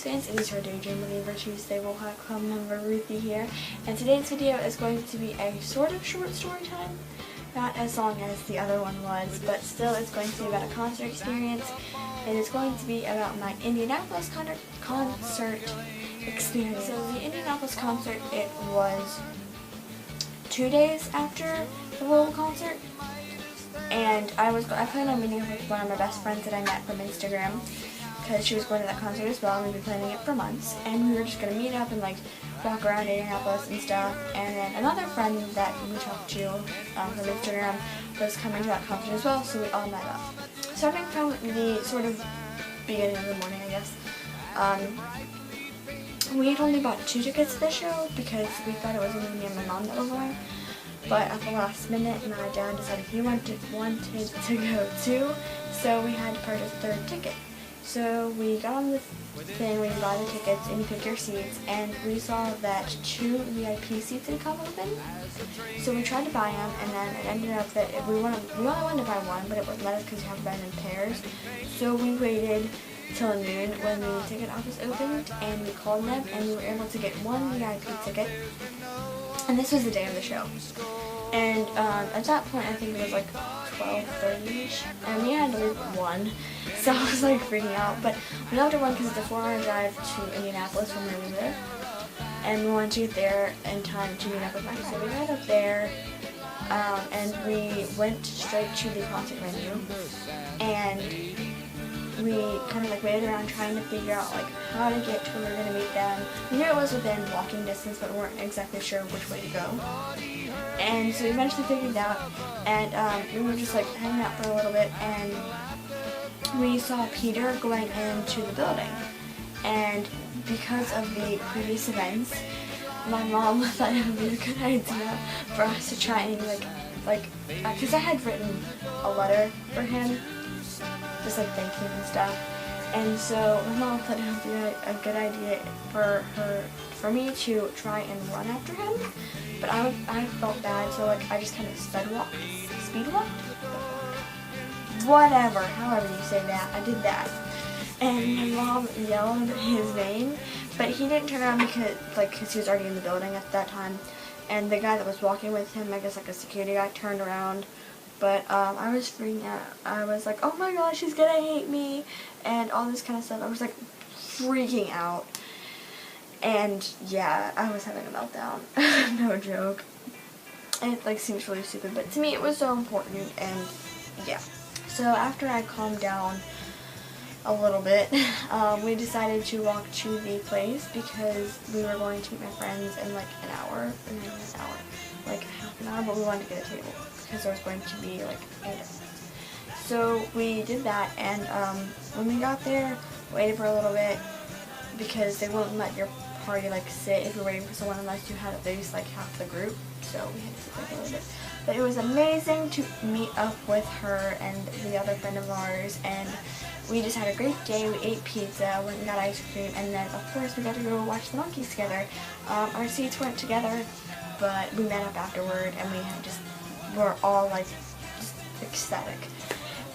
Monkees fans, it is your Daydream Believer Tuesday Wolfpack Club member Ruthie here, and today's video is going to be a sort of short story time. Not as long as the other one was, but still it's going to be about a concert experience. It is going to be about my Indianapolis concert experience. So the Indianapolis concert, it was 2 days after the whole concert, and I planned on meeting up with one of my best friends that I met from Instagram, because she was going to that concert as well, and we've been planning it for months, and we were just going to meet up and like walk around Indianapolis and stuff. And then another friend that we talked to from Instagram was coming to that concert as well, so we all met up. Starting from the sort of beginning of the morning, I guess, we had only bought 2 tickets to the show because we thought it was only me and my mom that were going. But at the last minute, my dad decided he wanted to go too, so we had to purchase a 3rd ticket. So we got on the thing, we buy the tickets, and you pick your seats, and we saw that 2 VIP seats had come open. So we tried to buy them, and then it ended up that we only wanted to buy one, but it wouldn't let us because you have to buy them in pairs. So we waited till noon when the ticket office opened, and we called them, and we were able to get 1 VIP ticket. And this was the day of the show. And at that point, I think it was like 12:30ish, and we had to leave at 1, so I was like freaking out. But we left at 1 because it's a 4-hour drive to Indianapolis from where we live, and we wanted to get there in time to meet up with Mike. So we got up there, and we went straight to the concert venue, and we kind of like waited around trying to figure out like how to get to where we were going to meet them. We knew it was within walking distance, but we weren't exactly sure which way to go. And so we eventually figured it out, and we were just like hanging out for a little bit, and we saw Peter going into the building. And because of the previous events, my mom thought it would be a good idea for us to try and because I had written a letter for him, just like thanking him and stuff. And so my mom thought it would be a good idea for me to try and run after him, but I felt bad, so like I just kind of speed walked, whatever, however you say that, I did that. And my mom yelled his name, but he didn't turn around because he was already in the building at that time. And the guy that was walking with him, I guess like a security guy, turned around. But I was freaking out. I was like, oh my gosh, she's gonna hate me, and all this kind of stuff. I was like freaking out. And yeah, I was having a meltdown. No joke. And it like seems really stupid, but to me it was so important, and yeah. So after I calmed down a little bit, we decided to walk to the place because we were going to meet my friends in like an hour, like half an hour, but we wanted to get a table because there was going to be like 8 of us. So we did that, and when we got there, waited for a little bit because they won't let your party like sit if you're waiting for someone unless you have at least like half the group. So we had to sit there for a little bit. But it was amazing to meet up with her and the other friend of ours, and we just had a great day. We ate pizza, went and got ice cream, and then of course we got to go watch the Monkees together. Our seats weren't together, but we met up afterward, and we're all like just ecstatic.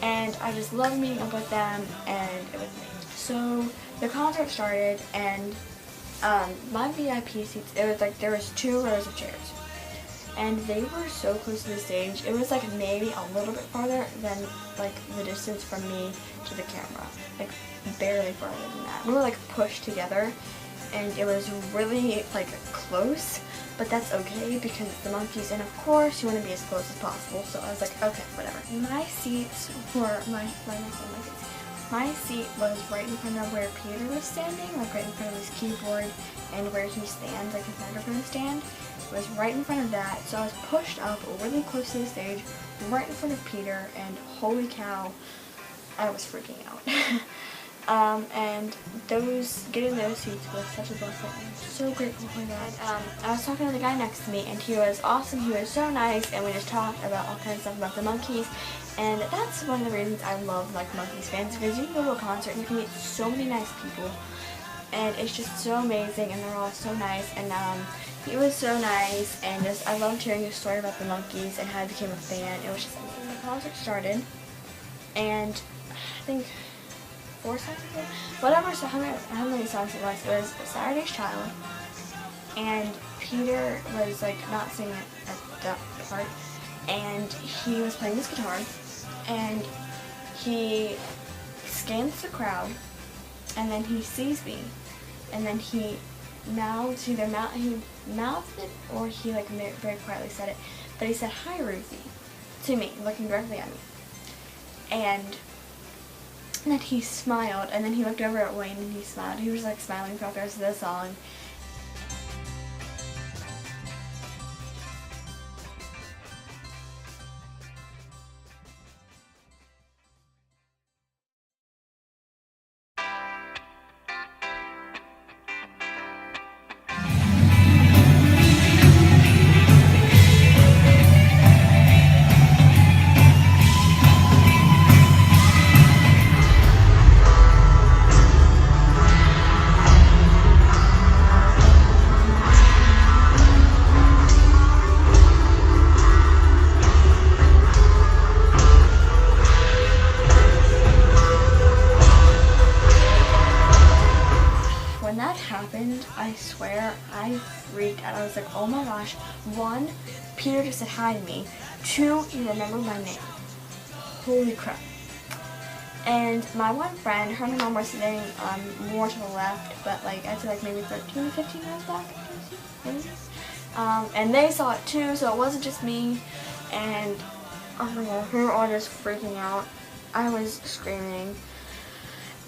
And I just loved meeting up with them, and it was amazing. So the concert started, and my VIP seats, it was like there was 2 rows of chairs, and they were so close to the stage. It was like maybe a little bit farther than like the distance from me to the camera, like barely farther than that. We were like pushed together, and it was really like close, but that's okay because it's the Monkees, and of course you want to be as close as possible. So I was like, okay, whatever. My seats were my seat was right in front of where Peter was standing, like right in front of his keyboard, and where he stands, like his microphone stand, was right in front of that. So I was pushed up really close to the stage, right in front of Peter, and holy cow, I was freaking out. And getting those seats was such a blessing. I'm so grateful for that. I was talking to the guy next to me, and he was awesome. He was so nice, and we just talked about all kinds of stuff about the Monkees. And that's one of the reasons I love like Monkees fans, because you can go to a concert and you can meet so many nice people, and it's just so amazing, and they're all so nice. And he was so nice, and just I loved hearing his story about the Monkees and how I became a fan. It was just amazing. The concert started, and I think 4 songs, whatever. So how many songs it was Saturday's Child, and Peter was like not singing at that part, and he was playing his guitar, and he scans the crowd, and then he sees me, and then he mouthed it, or he like very quietly said it, but he said, "Hi, Ruthie," to me, looking directly at me. And then he smiled, and then he looked over at Wayne and he smiled. He was like smiling throughout the rest of the song. I swear, I freaked out. I was like, oh my gosh. 1, Peter just said hi to me. 2, he remembered my name. Holy crap. And my one friend, her and my mom were sitting more to the left, but like I'd say like maybe 13 or 15 rows back. Maybe. And they saw it too, so it wasn't just me. And oh my god, we were all just freaking out. I was screaming.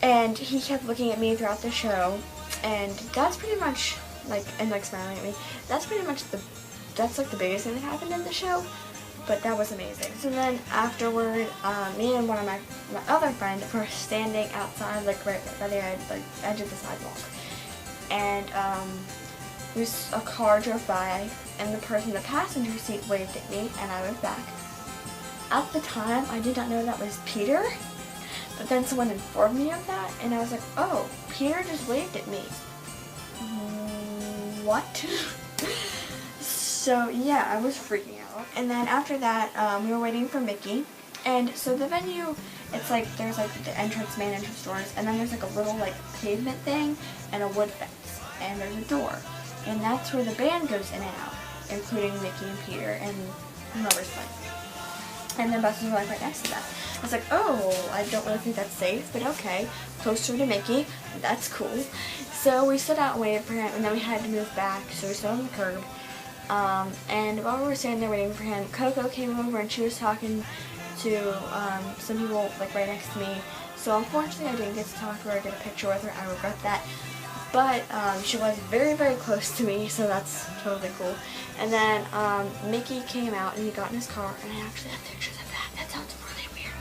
And he kept looking at me throughout the show. And that's pretty much like, and like smiling at me. That's pretty much that's like the biggest thing that happened in the show. But that was amazing. So then afterward, me and one of my other friends were standing outside, like right by the edge of the sidewalk. And a car drove by, and the person in the passenger seat waved at me, and I waved back. At the time, I did not know that was Peter. But then someone informed me of that, and I was like, oh, Peter just waved at me. What? So yeah, I was freaking out. And then after that, we were waiting for Mickey. And so the venue, it's like, there's like the main entrance doors, and then there's like a little like pavement thing and a wood fence, and there's a door. And that's where the band goes in and out, including Mickey and Peter and whoever's playing. And the buses were like right next to that. I was like, oh, I don't really think that's safe, but okay. Closer to Mickey, that's cool. So we stood out and waited for him, and then we had to move back, so we stood on the curb. And while we were standing there waiting for him, Coco came over and she was talking to some people like right next to me. So unfortunately I didn't get to talk to her or get a picture with her. I regret that. But she was very, very close to me, so that's totally cool. And then Mickey came out and he got in his car, and I actually have pictures of that. That sounds really weird.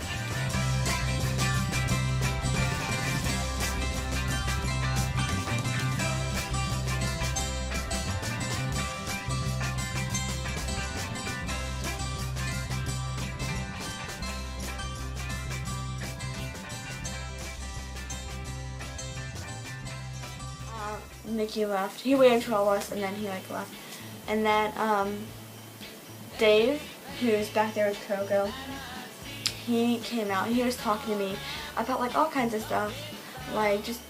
Mickey left. He waited for all of us, and then he like left. And then Dave, who's back there with Coco, he came out and he was talking to me about like all kinds of stuff, like just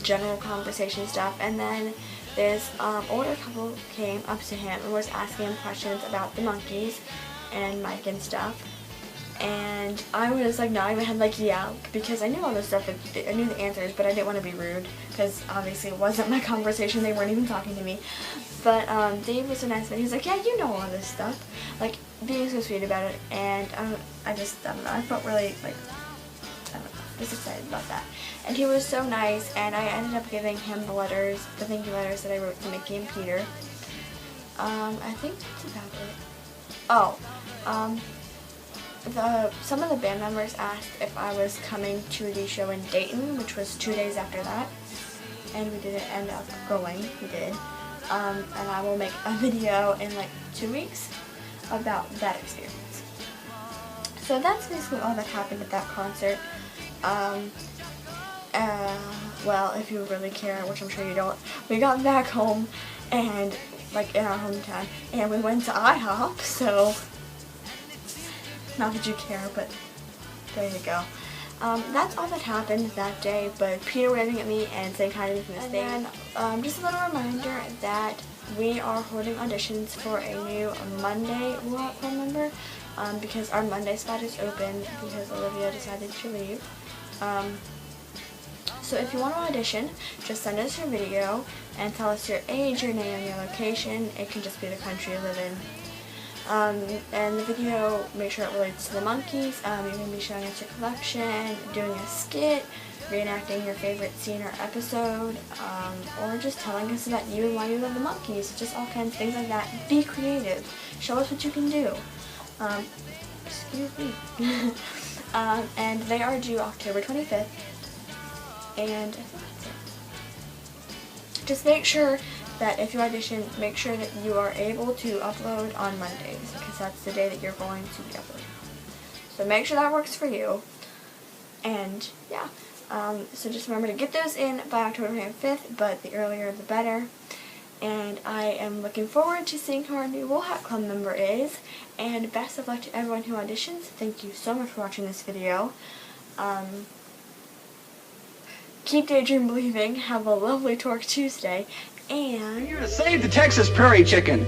general conversation stuff. And then this older couple came up to him and was asking him questions about the Monkees and Mike and stuff. And I was like nodding my head like yeah, because I knew all this stuff, I knew the answers, but I didn't want to be rude because obviously it wasn't my conversation, they weren't even talking to me. But Dave was so nice, but he was like, yeah, you know all this stuff, like being so sweet about it. And I don't know, I felt really like, I don't know, just excited about that. And he was so nice, and I ended up giving him the letters, the thank you letters that I wrote to Mickey and Peter. I think that's about it. Oh, some of the band members asked if I was coming to the show in Dayton, which was 2 days after that, and we didn't end up going. We did. And I will make a video in like 2 weeks about that experience. So that's basically all that happened at that concert. Well, if you really care, which I'm sure you don't, we got back home and like in our hometown, and we went to IHOP, so not that you care, but there you go. That's all that happened that day, but Peter waving at me and saying hi to me from his thing. And then, just a little reminder that we are holding auditions for a new Monday Wolf Club member, because our Monday spot is open because Olivia decided to leave. So if you want to audition, just send us your video and tell us your age, your name, and your location. It can just be the country you live in. And the video, make sure it relates to the Monkees. You're going to be showing us your collection, doing a skit, reenacting your favorite scene or episode, or just telling us about you and why you love the Monkees. Just all kinds of things like that. Be creative. Show us what you can do. Excuse me. And they are due October 25th. And I think that's it. Just make sure that if you audition, make sure that you are able to upload on Mondays, because that's the day that you're going to be uploading. So make sure that works for you. And yeah, so just remember to get those in by October 25th, but the earlier the better. And I am looking forward to seeing who our new Wool Hat Club member is. And best of luck to everyone who auditions. Thank you so much for watching this video. Keep daydream believing. Have a lovely Tork Tuesday. And Here to save the Texas prairie chicken.